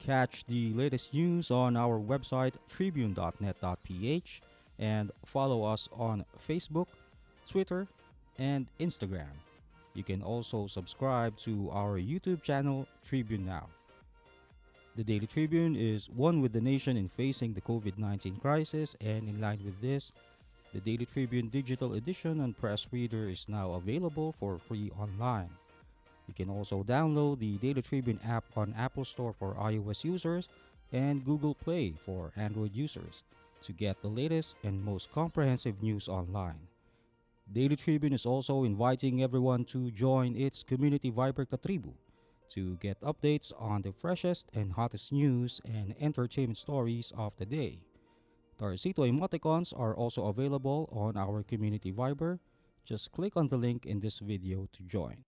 catch the latest news on our website tribune.net.ph and follow us on Facebook, Twitter, and Instagram. You can also subscribe to our YouTube channel, Tribune Now. The Daily Tribune is one with the nation in facing the COVID-19 crisis, and in line with this, the Daily Tribune Digital Edition and Press Reader is now available for free online. You can also download the Daily Tribune app on Apple Store for iOS users and Google Play for Android users to get the latest and most comprehensive news online. Daily Tribune is also inviting everyone to join its community Viber Katribu to get updates on the freshest and hottest news and entertainment stories of the day. Tarcito emoticons are also available on our community Viber. Just click on the link in this video to join.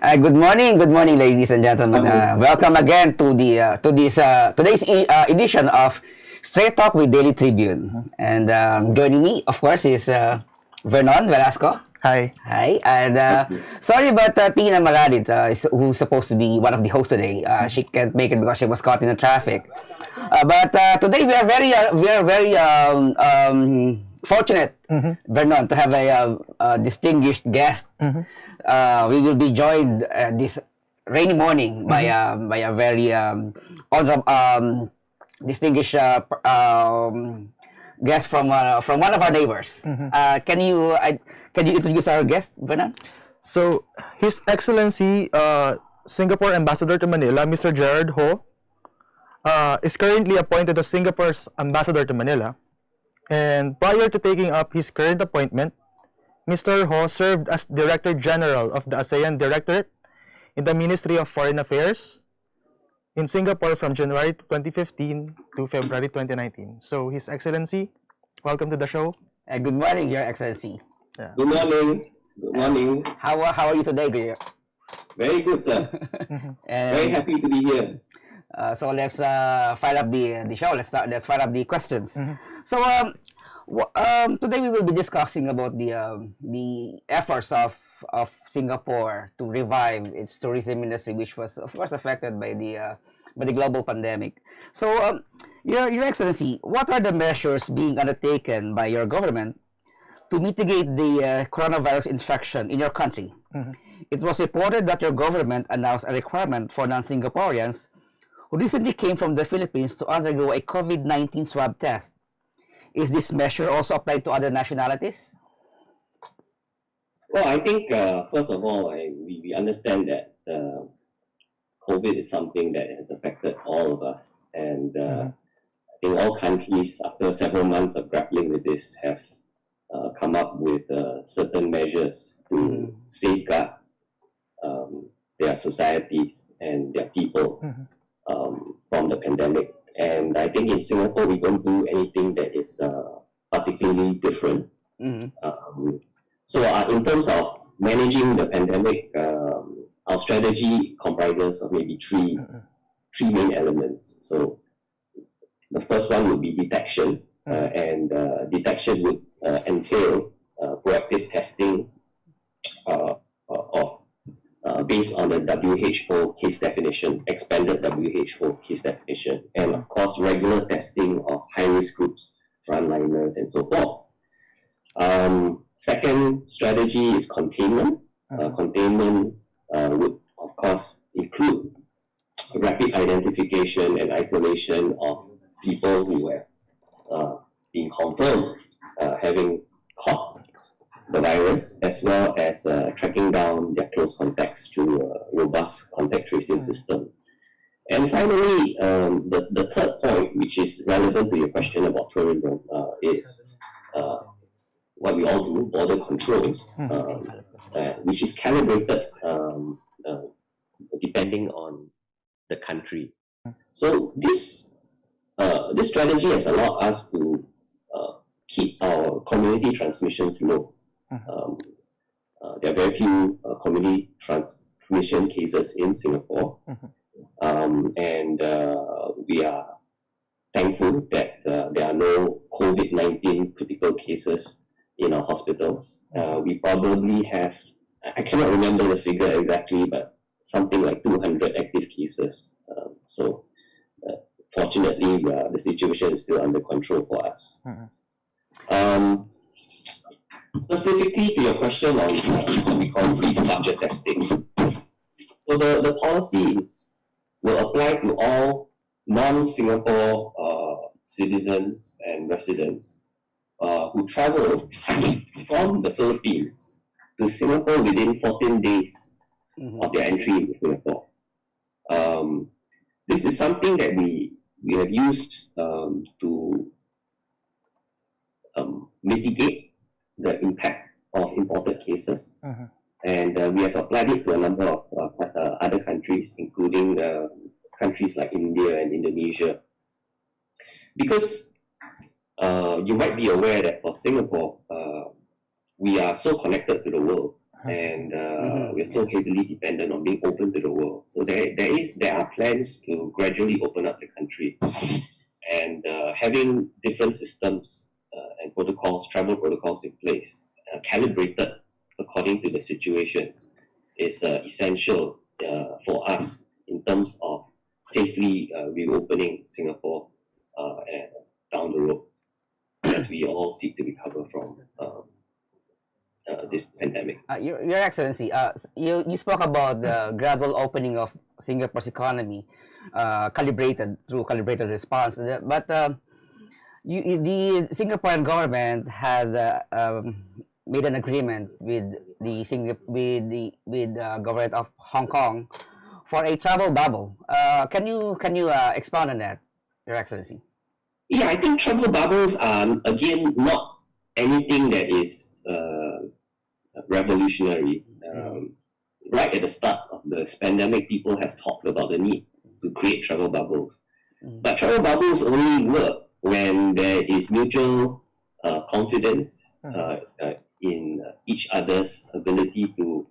Good morning, ladies and gentlemen. Welcome again to today's edition of Straight Talk with Daily Tribune. And joining me, of course, is Vernon Velasco. Hi. Hi. And sorry about Tina Maradit, who's supposed to be one of the hosts today. She can't make it because she was caught in the traffic. But today we are very fortunate, Vernon, to have a distinguished guest. We will be joined this rainy morning by a very honorable, distinguished guest from one of our neighbors. Can you introduce our guest, Vernon? So, His Excellency, Singapore Ambassador to Manila, Mr. Gerard Ho, is currently appointed as Singapore's Ambassador to Manila. And prior to taking up his current appointment, Mr. Ho served as Director General of the ASEAN Directorate in the Ministry of Foreign Affairs in Singapore from January 2015 to February 2019. So, His Excellency, welcome to the show. Good morning, Your Excellency. Yeah. Good morning. Good morning. How are you today, Gerard? Very good, sir. Very happy to be here. So let's fire up the show. Let's fire up the questions. So today we will be discussing about the efforts of Singapore to revive its tourism industry, which was of course affected by the global pandemic. So Your Excellency, what are the measures being undertaken by your government to mitigate the coronavirus infection in your country? It was reported that your government announced a requirement for non-Singaporeans who recently came from the Philippines to undergo a COVID-19 swab test. Is this measure also applied to other nationalities? Well, I think, first of all, we understand that COVID is something that has affected all of us. And I think all countries, after several months of grappling with this, have come up with certain measures to safeguard their societies and their people from the pandemic. And I think in Singapore, we don't do anything that is particularly different. So in terms of managing the pandemic, our strategy comprises of maybe three main elements. So the first one would be detection, and detection would entail proactive testing based on the WHO case definition, expanded WHO case definition, and of course regular testing of high-risk groups, frontliners, and so forth. Second strategy is containment. Containment would of course include rapid identification and isolation of people who have been confirmed having caught the virus, as well as tracking down their close contacts through a robust contact tracing system. And finally, the third point, which is relevant to your question about tourism, is what we all do, border controls, which is calibrated depending on the country. So this strategy has allowed us to keep our community transmissions low. There are very few community transmission cases in Singapore, and we are thankful that there are no COVID-19 critical cases in our hospitals. We probably have, I cannot remember the figure exactly, but something like 200 active cases So fortunately, the situation is still under control for us. Specifically to your question on what we call pre-departure testing, so the policies will apply to all non-Singapore citizens and residents who travel from the Philippines to Singapore within 14 days of their entry into Singapore. This is something that we have used to mitigate the impact of imported cases. And we have applied it to a number of other countries, including countries like India and Indonesia. Because you might be aware that for Singapore, we are so connected to the world, and we're so heavily dependent on being open to the world. So there are plans to gradually open up the country, and having different systems and protocols, travel protocols in place, calibrated according to the situations, is essential for us in terms of safely reopening Singapore and down the road as we all seek to recover from this pandemic. Your Excellency, you spoke about the gradual opening of Singapore's economy, calibrated response. But the Singaporean government has made an agreement with the government of Hong Kong for a travel bubble. Can you expound on that, Your Excellency? Yeah, I think travel bubbles are again not anything that is revolutionary. Right at the start of the pandemic, people have talked about the need to create travel bubbles. But travel bubbles only work when there is mutual confidence in each other's ability to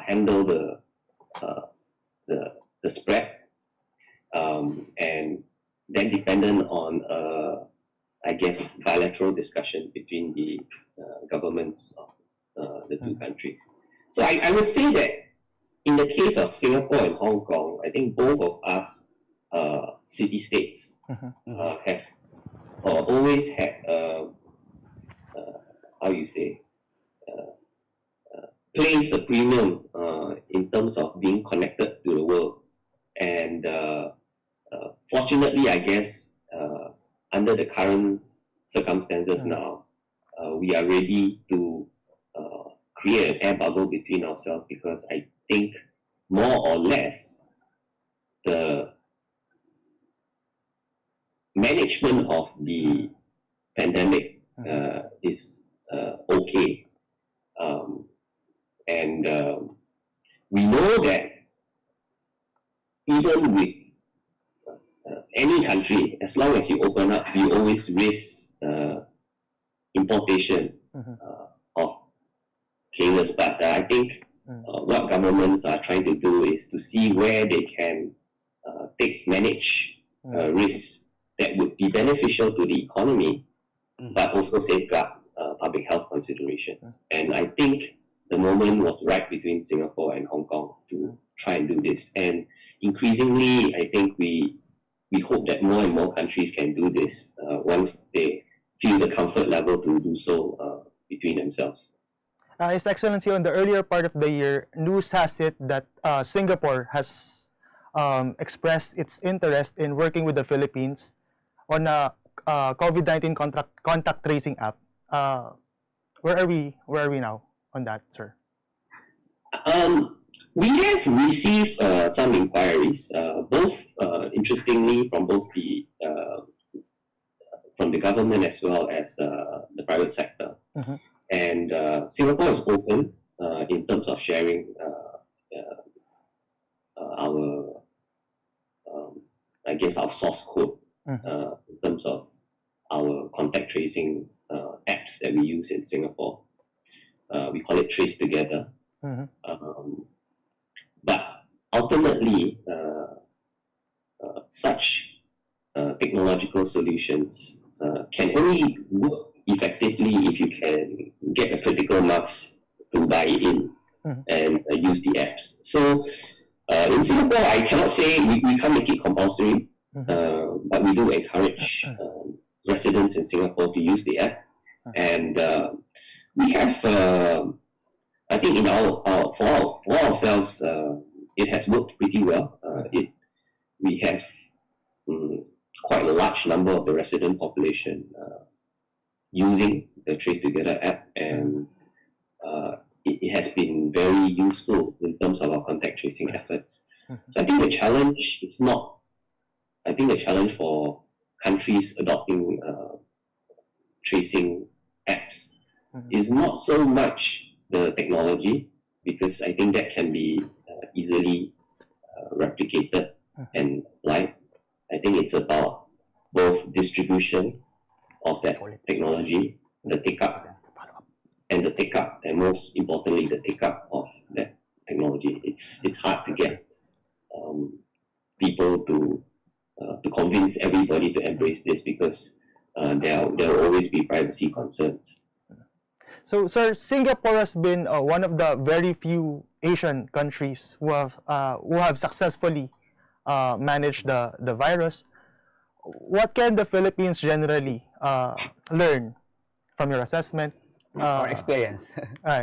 handle the spread, and then dependent on I guess bilateral discussion between the governments of the two countries. So I would say that in the case of Singapore and Hong Kong, I think both of us city-states have always had how you say placed a premium in terms of being connected to the world, and fortunately, I guess under the current circumstances now, we are ready to create an air bubble between ourselves, because I think more or less the management of the pandemic is okay, and we know that even with any country, as long as you open up, you always risk importation of cases. But I think what governments are trying to do is to see where they can manage risks that would be beneficial to the economy, but also safeguard public health considerations. And I think the moment was right between Singapore and Hong Kong to try and do this. And increasingly, I think we hope that more and more countries can do this once they feel the comfort level to do so between themselves. His Excellency, on the earlier part of the year, news has it that Singapore has expressed its interest in working with the Philippines on a COVID-19 contact tracing app. Where are we now on that, sir? We have received some inquiries, both interestingly from both the government as well as the private sector. And Singapore is open in terms of sharing our, I guess, our source code in terms of our contact tracing apps that we use in Singapore. We call it Trace Together. But ultimately, such technological solutions can only work effectively if you can get a critical mass to buy it in and use the apps. So In Singapore, I cannot say we can't make it compulsory, but we do encourage residents in Singapore to use the app. And we have, I think, in for ourselves, it has worked pretty well. We have quite a large number of the resident population using the Trace Together app, and it has been very useful in terms of our contact tracing efforts. So I think the challenge is not, I think the challenge for countries adopting tracing apps is not so much the technology, because I think that can be easily replicated and applied. I think it's about both distribution of that technology, the take-up, and most importantly, the take-up of that technology. It's hard to get people to convince everybody to embrace this, because there will always be privacy concerns. So, sir, Singapore has been one of the very few Asian countries who have successfully managed the virus. What can the Philippines generally learn from your assessment? Or experience.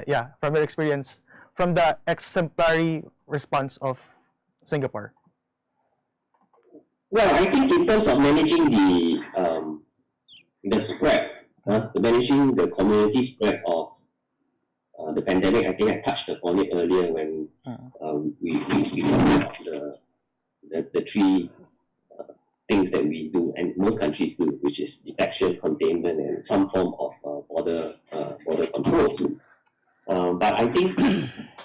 Yeah, from your experience, from the exemplary response of Singapore. Well, I think in terms of managing the spread, managing the community spread of the pandemic, I think I touched upon it earlier when we talked about the three things that we do, and most countries do, which is detection, containment, and some form of border control. But I think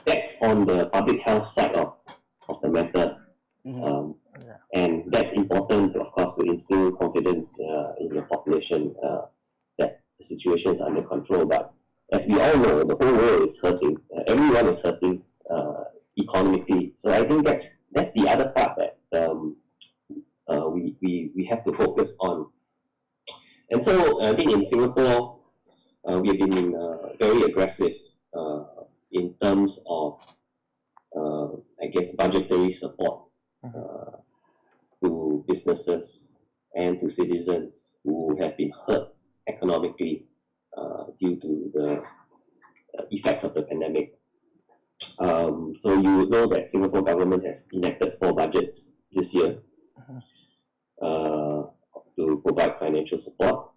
that's on the public health side of the matter. And that's important, of course, to instill confidence in the population that the situation is under control. But as we all know, the whole world is hurting. Everyone is hurting economically. So I think that's the other part that we have to focus on. And so I think in Singapore, we have been very aggressive in terms of, I guess, budgetary support to businesses and to citizens who have been hurt economically due to the effects of the pandemic. So you would know that Singapore government has enacted 4 budgets this year to provide financial support.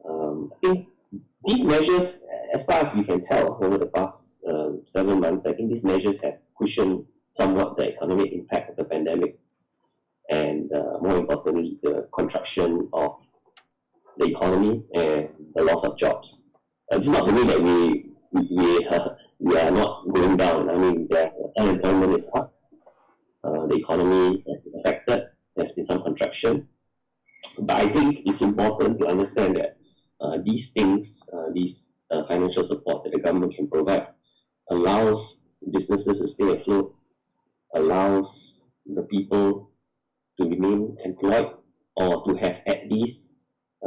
I think these measures, as far as we can tell over the past 7 months, I think these measures have cushioned somewhat the economic impact of the pandemic, and more importantly, the contraction of the economy and the loss of jobs. It's not to mean that we are not going down. I mean, the unemployment is up, the economy has been affected, there's been some contraction. But I think it's important to understand that these things, these financial support that the government can provide, allows businesses to stay afloat, allows the people to remain employed, or to have at least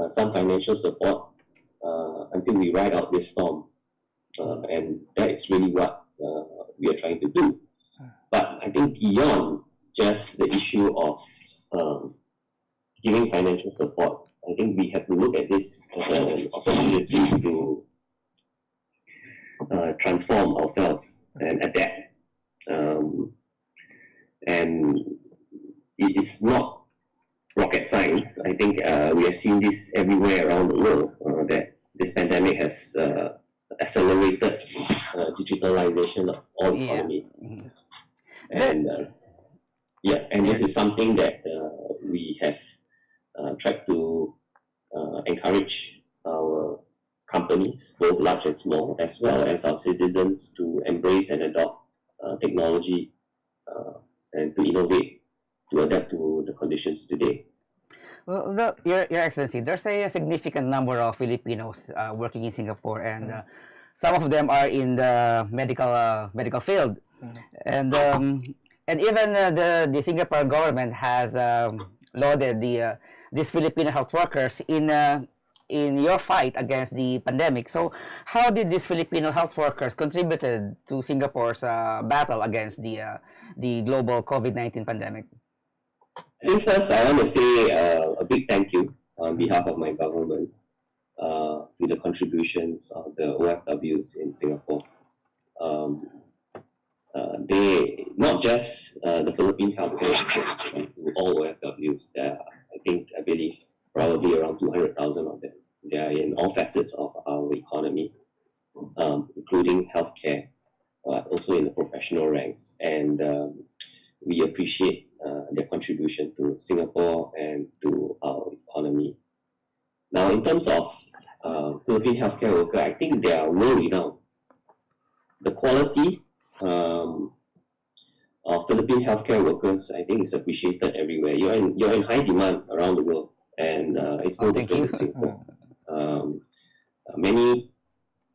some financial support until we ride out this storm. And that is really what we are trying to do. But I think beyond just the issue of giving financial support, I think we have to look at this as an opportunity to transform ourselves and adapt. And it is not rocket science. I think we have seen this everywhere around the world, that this pandemic has accelerated digitalization of all economy. And and this is something that we have tried to encourage our companies, both large and small, as well as our citizens, to embrace and adopt technology and to innovate, to adapt to the conditions today. Well, Your Excellency, there's a significant number of Filipinos working in Singapore, and some of them are in the medical field, and even the Singapore government has lauded these Filipino health workers in in your fight against the pandemic. So, how did these Filipino health workers contributed to Singapore's battle against the global COVID-19 pandemic? I think first I want to say a big thank you on behalf of my government to the contributions of the OFWs in Singapore. They, not just the Philippine healthcare, but to all OFWs. I believe, probably around 200,000 of them. They are in all facets of our economy, including healthcare, also in the professional ranks. And we appreciate their contribution to Singapore and to our economy. Now, in terms of Philippine healthcare worker, I think they are well renowned. The quality of Philippine healthcare workers, I think, is appreciated everywhere. You're in high demand around the world, and it's no different in Singapore. Many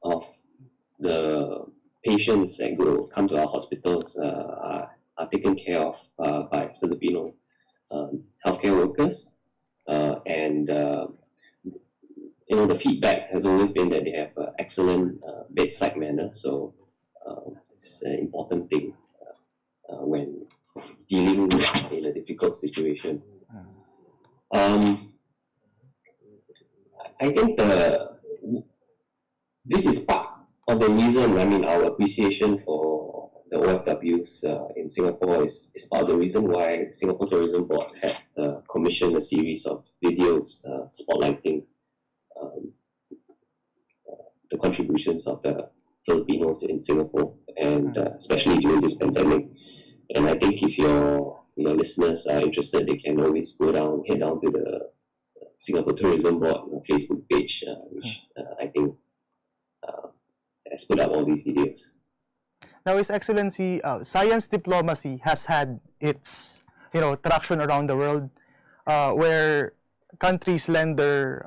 of the patients that come to our hospitals are taken care of by Filipino healthcare workers, and the feedback has always been that they have excellent bedside manner. So it's an important thing when dealing in a difficult situation. I think this is part of the reason. I mean, our appreciation for the OFWs in Singapore is part of the reason why Singapore Tourism Board had commissioned a series of videos spotlighting the contributions of the Filipinos in Singapore, and especially during this pandemic. And I think if your listeners are interested, they can always head down to the Singapore Tourism Board Facebook page, which I think has put up all these videos. Now, His Excellency, science diplomacy has had its traction around the world, where countries lend their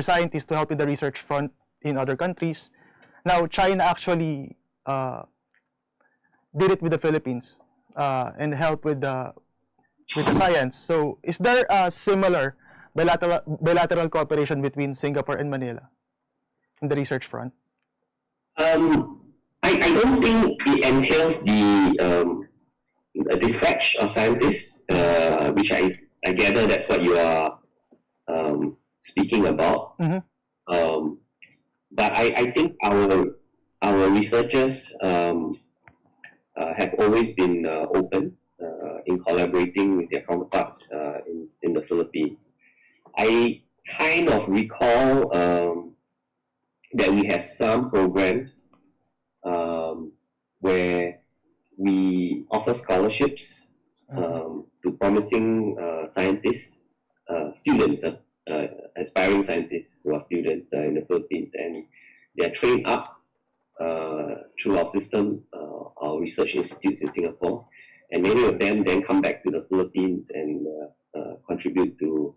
scientists to help in the research front in other countries. Now, China actually did it with the Philippines and helped with the science. So, is there a similar bilateral cooperation between Singapore and Manila in the research front? I don't think it entails the dispatch of scientists, which I gather that's what you are speaking about. But I think our researchers have always been open in collaborating with their counterparts in the Philippines. I kind of recall that we have some programs where we offer scholarships to promising scientists, students, aspiring scientists who are students in the Philippines, and they are trained up through our system, our research institutes in Singapore, and many of them then come back to the Philippines and contribute to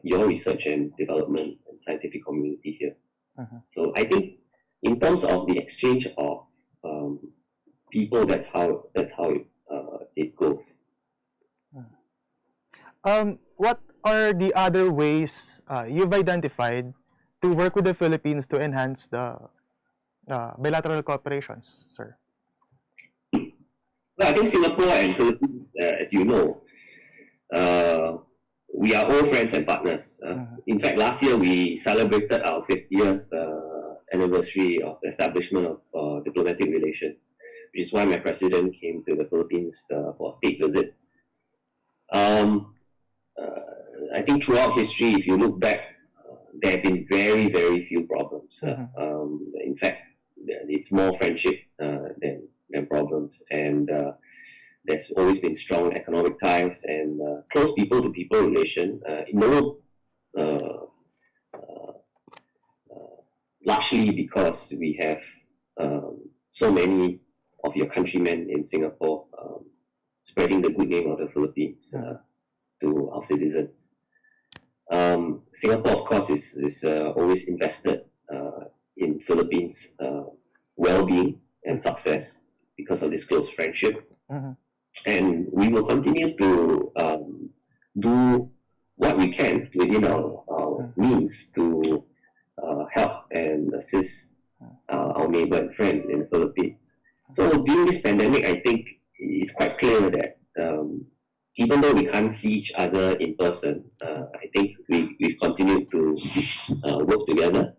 your research and development and scientific community here. So I think in terms of the exchange of people, that's how it goes. What are the other ways you've identified to work with the Philippines to enhance the bilateral cooperations, sir? Well, I think Singapore and Philippines, as you know, we are all friends and partners. In fact, last year we celebrated our 50th anniversary of the establishment of diplomatic relations, which is why my president came to the Philippines for a state visit. I think throughout history, if you look back, there have been very, very few problems. In fact, it's more friendship than problems, and there's always been strong economic ties and close people-to-people relation. Largely because we have so many of your countrymen in Singapore spreading the good name of the Philippines to our citizens. Singapore, of course, is always invested in Philippines' well-being and success because of this close friendship. And we will continue to do what we can within our means to help and assist our neighbor and friend in the Philippines. So during this pandemic, I think it's quite clear that even though we can't see each other in person, I think we've continued to work together.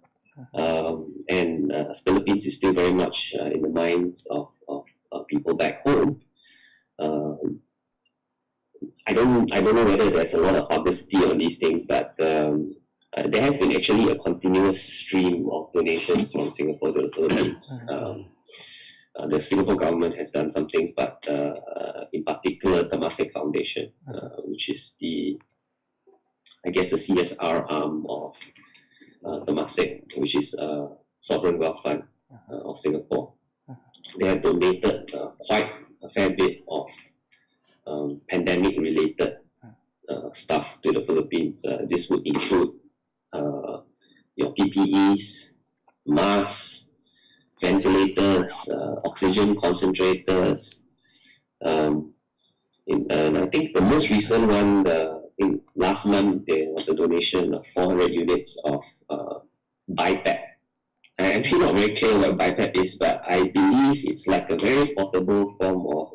And Philippines is still very much in the minds of people back home. I don't know whether there's a lot of publicity on these things, but there has been actually a continuous stream of donations from Singapore to the Philippines. The Singapore government has done some things, but in particular, Temasek Foundation, which is I guess the CSR arm of Temasek, which is Sovereign Wealth Fund of Singapore. They have donated quite a fair bit of pandemic-related stuff to the Philippines. This would include your PPEs, masks, ventilators, oxygen concentrators, and I think the most recent one, last month there was a donation of 400 units of BiPAP. I'm actually not very clear what BiPAP is, but I believe it's like a very portable form of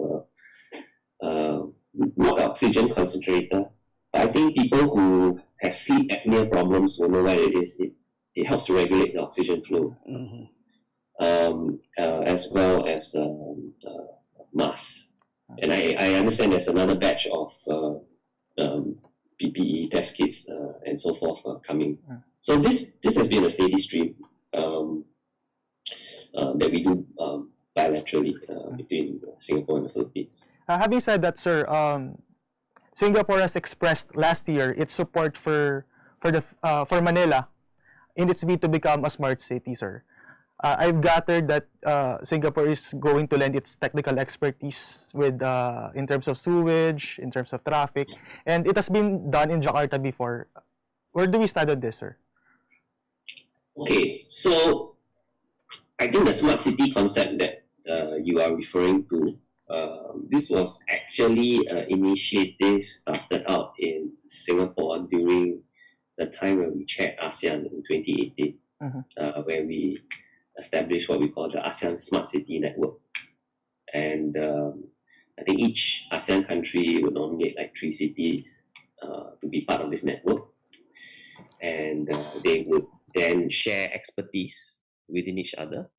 not oxygen concentrator. But I think people who have sleep apnea problems will know what it is. It helps to regulate the oxygen flow. As well as masks. And I understand there's another batch of PPE test kits and so forth coming. So this has been a steady stream that we do bilaterally between Singapore and the Philippines. Having said that, sir, Singapore has expressed last year its support for Manila in its bid to become a smart city, sir. I've gathered that Singapore is going to lend its technical expertise with in terms of sewage, in terms of traffic, and it has been done in Jakarta before. Where do we stand on this, sir? Okay, so I think the smart city concept that you are referring to, this was actually an initiative started out in Singapore during the time when we chaired ASEAN in 2018, where we established what we call the ASEAN Smart City Network. And I think each ASEAN country would nominate like 3 cities to be part of this network. And they would then share expertise within each other,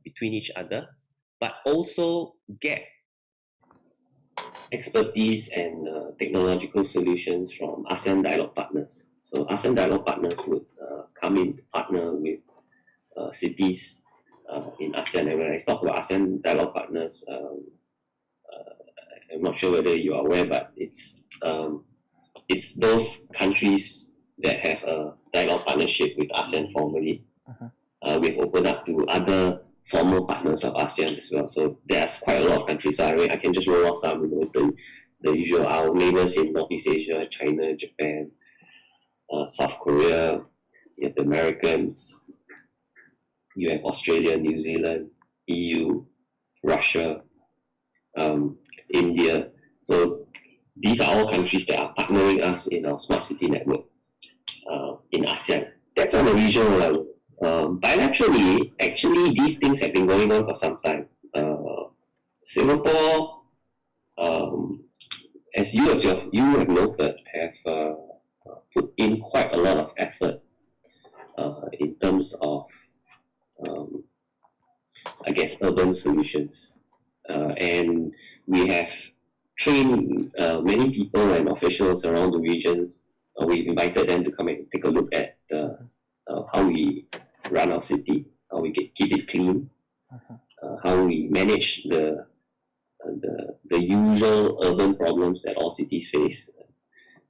between each other, but also get expertise and technological solutions from ASEAN Dialogue partners. So ASEAN Dialogue partners would come in to partner with cities in ASEAN. And when I talk about ASEAN Dialogue partners, I'm not sure whether you are aware, but it's those countries that have a dialogue partnership with ASEAN formally. We've opened up to other formal partners of ASEAN as well. So there's quite a lot of countries. So I can just roll off some. It's the usual, our neighbors in Northeast Asia, China, Japan, South Korea, you have the Americans, you have Australia, New Zealand, EU, Russia, India. So these are all countries that are partnering us in our smart city network in ASEAN. That's on a regional level. Bilaterally, actually, these things have been going on for some time. Singapore, as you have noted, have put in quite a lot of effort in terms of, I guess, urban solutions. And we have trained many people and officials around the regions. We invited them to come and take a look at how we run our city, how we keep it clean, how we manage the usual urban problems that all cities face.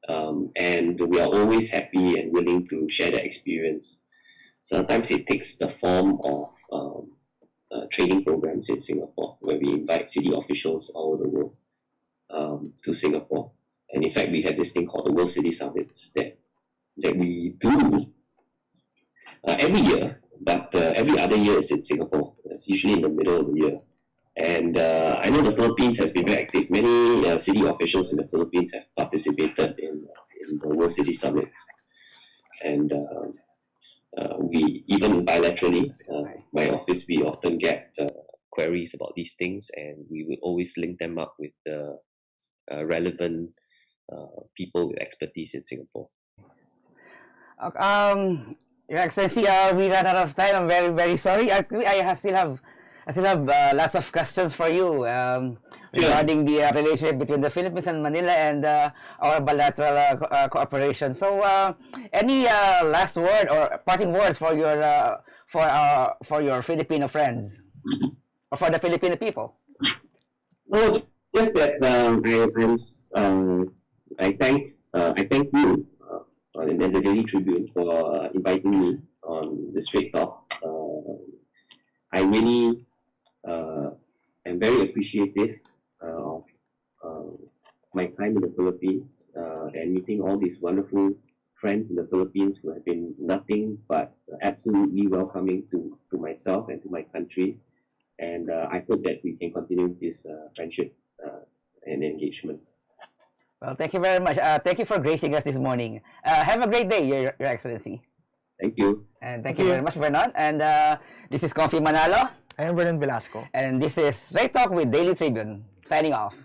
And we are always happy and willing to share that experience. Sometimes it takes the form of training programs in Singapore, where we invite city officials all over the world to Singapore. And in fact, we have this thing called the World City Summits that we do every year, but every other year is in Singapore. It's usually in the middle of the year. And I know the Philippines has been very active. Many city officials in the Philippines have participated in in the World City Summits. And we, even bilaterally, my office, we often get queries about these things, and we will always link them up with the relevant people with expertise in Singapore. Your Excellency, we ran out of time. I'm very sorry. Actually, I still have lots of questions for you regarding the relationship between the Philippines and Manila and our bilateral cooperation. So, any last word or parting words for your Filipino friends or for the Filipino people? No, just that I thank you and the Daily Tribune for inviting me on the Straight Talk. I really am very appreciative of my time in the Philippines and meeting all these wonderful friends in the Philippines who have been nothing but absolutely welcoming to myself and to my country. And I hope that we can continue this friendship and engagement. Well, thank you very much. Thank you for gracing us this morning. Have a great day, Your Excellency. Thank you. And thank you very much, Vernon. And this is Confi Manalo. I am Vernon Velasco. And this is Straight Talk with Daily Tribune. Signing off.